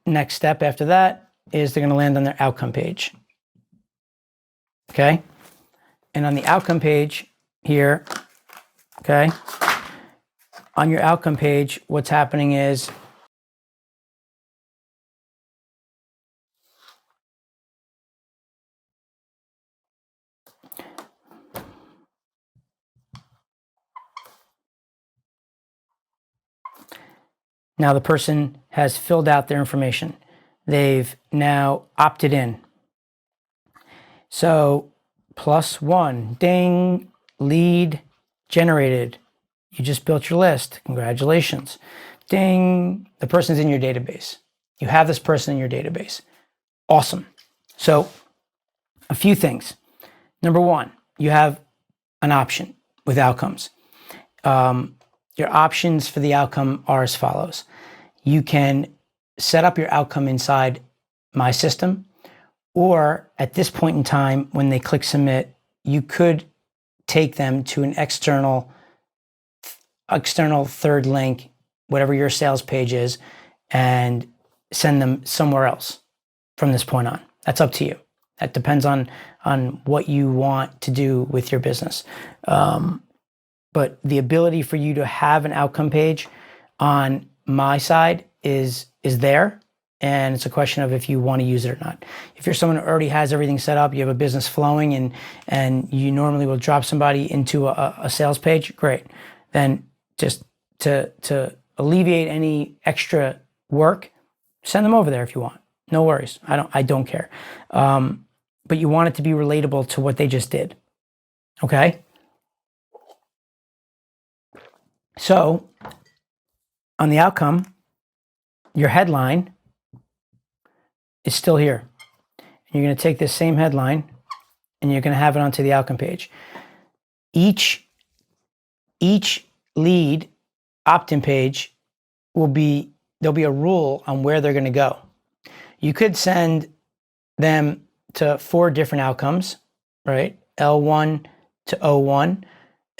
next step after that is they're going to land on their outcome page. Okay. And on the outcome page here, okay, on your outcome page, what's happening is now the person has filled out their information. They've now opted in. So +1, ding, lead generated. You just built your list. Congratulations. Ding, the person's in your database. You have this person in your database. Awesome. So a few things. Number one, you have an option with outcomes. Your options for the outcome are as follows. You can set up your outcome inside My System, or at this point in time, when they click submit, you could take them to an external third link, whatever your sales page is, and send them somewhere else from this point on. That's up to you. That depends on what you want to do with your business. But the ability for you to have an outcome page on my side is there. And it's a question of if you want to use it or not. If you're someone who already has everything set up, you have a business flowing, and you normally will drop somebody into a sales page, great. Then just to alleviate any extra work, send them over there if you want. No worries. I don't care. But you want it to be relatable to what they just did. Okay? So on the outcome, your headline is still here. You're going to take this same headline and you're going to have it onto the outcome page. Each lead opt-in page there'll be a rule on where they're going to go. You could send them to 4 different outcomes, right? L1 to O1,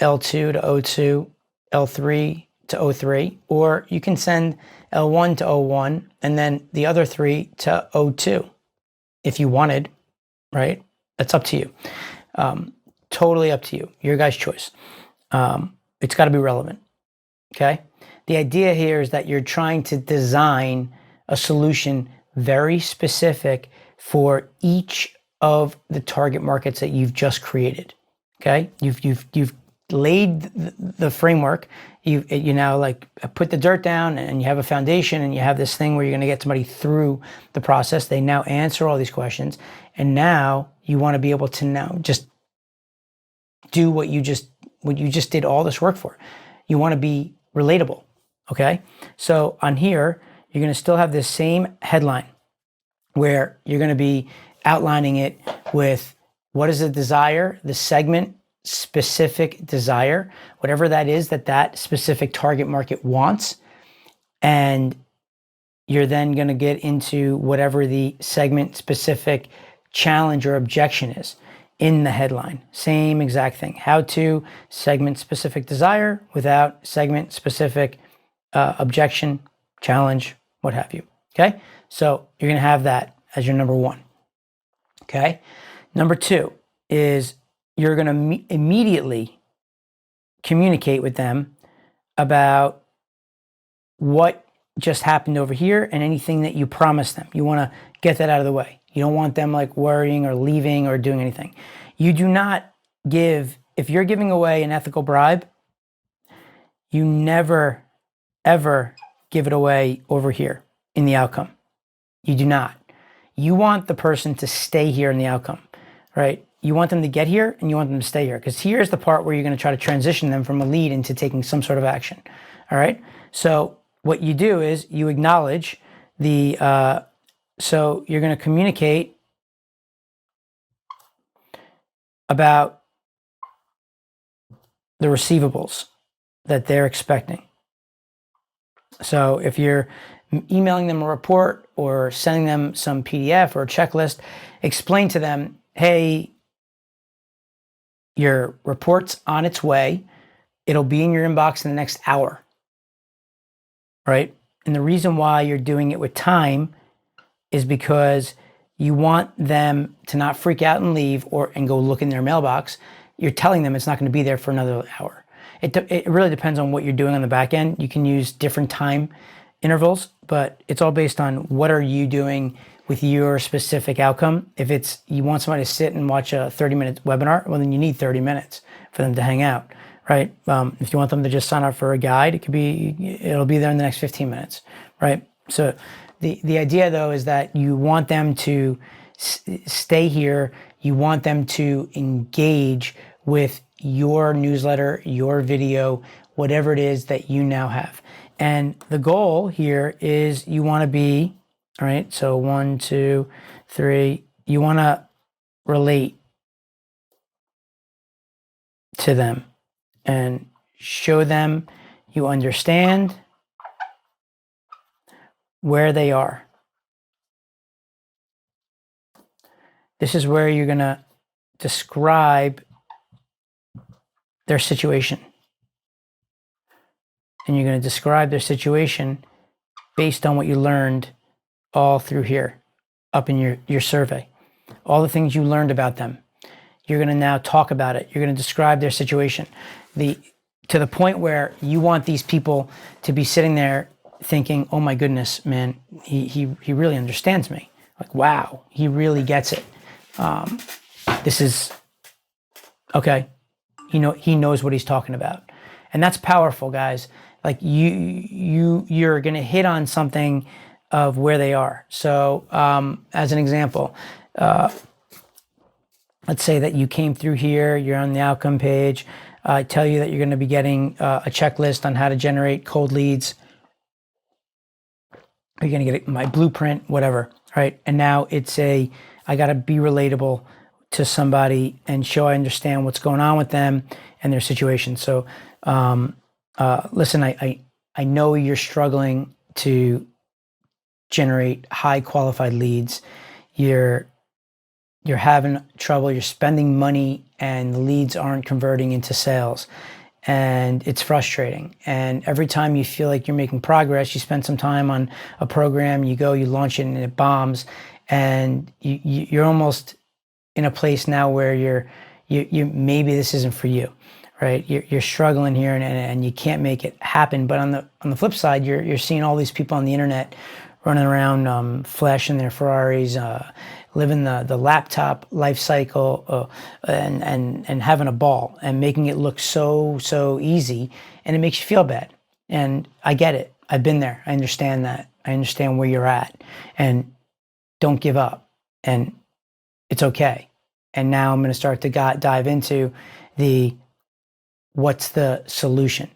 L2 to O2, L3 to O3, or you can send L1 to O1 and then the other 3 to O2 if you wanted, right? That's up to you. Totally up to you. Your guys' choice. It's got to be relevant, okay? The idea here is that you're trying to design a solution very specific for each of the target markets that you've just created, okay? You've laid the framework. You now like put the dirt down and you have a foundation and you have this thing where you're going to get somebody through the process. They now answer all these questions, and now you want to be able to now just do what you just did all this work for. You want to be relatable, okay? So on here, you're going to still have this same headline where you're going to be outlining it with what is the desire, the segment specific desire, whatever that is that specific target market wants. And you're then going to get into whatever the segment specific challenge or objection is in the headline. Same exact thing. How to segment specific desire without segment specific objection, challenge, what have you. Okay. So you're going to have that as your number 1. Okay. Number 2 is you're going to immediately communicate with them about what just happened over here and anything that you promised them. You want to get that out of the way. You don't want them like worrying or leaving or doing anything. You do not give, if you're giving away an ethical bribe, you never, ever give it away over here in the outcome. You do not. You want the person to stay here in the outcome, right? You want them to get here and you want them to stay here, because here's the part where you're going to try to transition them from a lead into taking some sort of action. All right. So what you do is you acknowledge so you're going to communicate about the receivables that they're expecting. So if you're emailing them a report or sending them some PDF or a checklist, explain to them, hey, your report's on its way. It'll be in your inbox in the next hour, right? And the reason why you're doing it with time is because you want them to not freak out and leave and go look in their mailbox. You're telling them it's not going to be there for another hour. It really depends on what you're doing on the back end. You can use different time intervals, but it's all based on what are you doing with your specific outcome. If it's you want somebody to sit and watch a 30-minute webinar, well, then you need 30 minutes for them to hang out, right? If you want them to just sign up for a guide, it'll be there in the next 15 minutes, right? So the idea, though, is that you want them to stay here. You want them to engage with your newsletter, your video, whatever it is that you now have. And the goal here is you want to be, all right, so 1, 2, 3, you want to relate to them and show them you understand where they are. This is where you're going to describe their situation. And you're going to describe their situation based on what you learned all through here, up in your survey. All the things you learned about them. You're going to now talk about it. You're going to describe their situation. To the point where you want these people to be sitting there thinking, oh my goodness, man, he really understands me. Like, wow, he really gets it. This is, okay, he knows what he's talking about. And that's powerful, guys. Like you're going to hit on something of where they are. So as an example, let's say that you came through here, you're on the outcome page. I tell you that you're going to be getting a checklist on how to generate cold leads. You're going to get my blueprint, whatever, right? And now I got to be relatable to somebody and show I understand what's going on with them and their situation. So listen, I know you're struggling to generate high qualified leads. You're having trouble, you're spending money and the leads aren't converting into sales. And it's frustrating. And every time you feel like you're making progress, you spend some time on a program, you launch it and it bombs. And you're almost in a place now where you maybe this isn't for you, right? You're struggling here and you can't make it happen. But on the flip side, you're seeing all these people on the internet running around, flashing their Ferraris, living the laptop life cycle, and having a ball and making it look so easy, and it makes you feel bad. And I get it. I've been there. I understand that. I understand where you're at, and don't give up. And it's okay. And now I'm going to start to dive into what's the solution,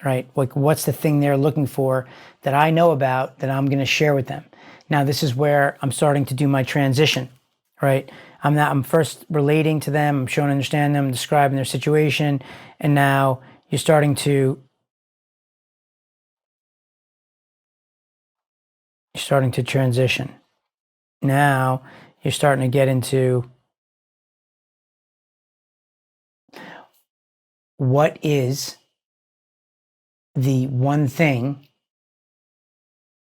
right? Like what's the thing they're looking for that I know about that I'm going to share with them. Now, this is where I'm starting to do my transition, right? I'm first relating to them, I'm showing understand them, describing their situation, and now you're starting to transition. Now you're starting to get into what is the one thing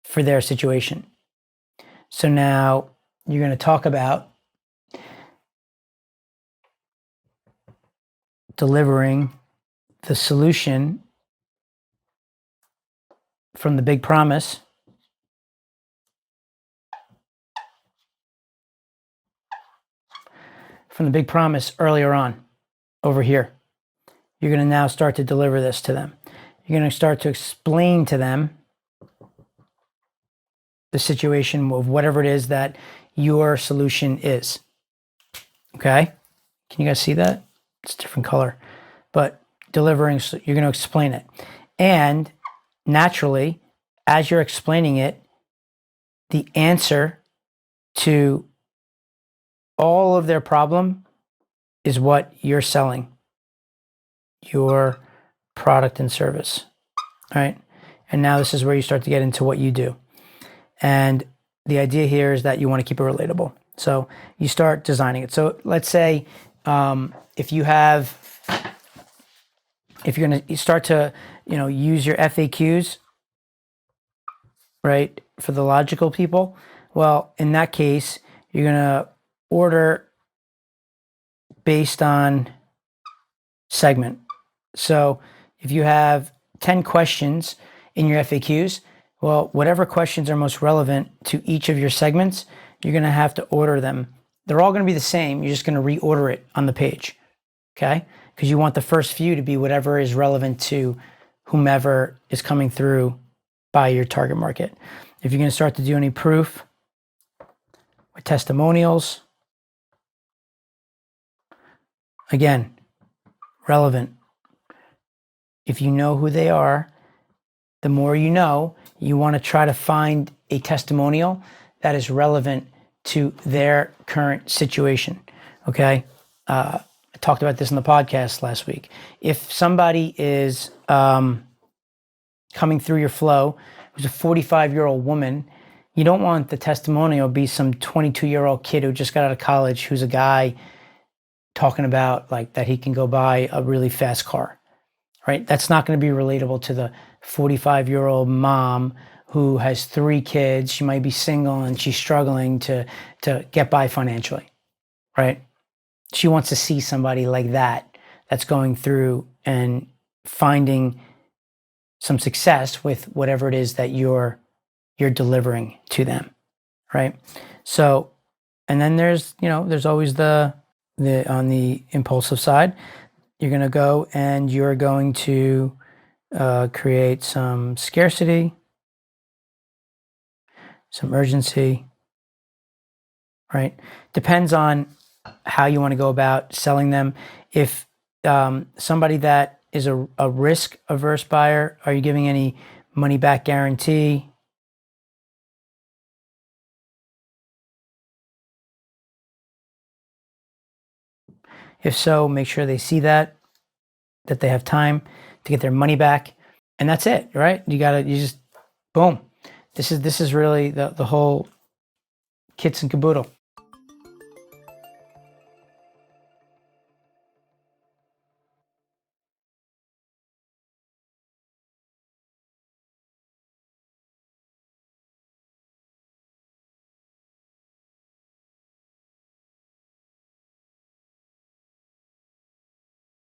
for their situation. So now you're going to talk about delivering the solution from the big promise earlier on over here. You're going to now start to deliver this to them. You're going to start to explain to them the situation of whatever it is that your solution is. Okay? Can you guys see that? It's a different color. But delivering, so you're going to explain it. And naturally, as you're explaining it, the answer to all of their problem is what you're selling. Your product and service. All right? And now this is where you start to get into what you do. And the idea here is that you want to keep it relatable. So you start designing it. So let's say if you're going to start to, use your FAQs, right, for the logical people, Well, in that case, you're going to order based on segment. So if you have 10 questions in your FAQs, well, whatever questions are most relevant to each of your segments, you're going to have to order them. They're all going to be the same. You're just going to reorder it on the page, okay? Because you want the first few to be whatever is relevant to whomever is coming through by your target market. If you're going to start to do any proof with testimonials, again, relevant. If you know who they are, the more you know, you want to try to find a testimonial that is relevant to their current situation, okay? I talked about this in the podcast last week. If somebody is coming through your flow, who's a 45-year-old woman, you don't want the testimonial to be some 22-year-old kid who just got out of college, who's a guy talking about like that he can go buy a really fast car, right? That's not going to be relatable to the 45-year-old mom who has 3 kids. She might be single and she's struggling to get by financially, right? She wants to see somebody like that that's going through and finding some success with whatever it is that you're delivering to them, right? So, and then there's always the on the impulsive side, you're going to go and you're going to create some scarcity, some urgency, right? Depends on how you want to go about selling them. If somebody that is a risk-averse buyer, are you giving any money-back guarantee? If so, make sure they see that they have time to get their money back. And that's it, right? You just, boom. This is really the whole kits and caboodle.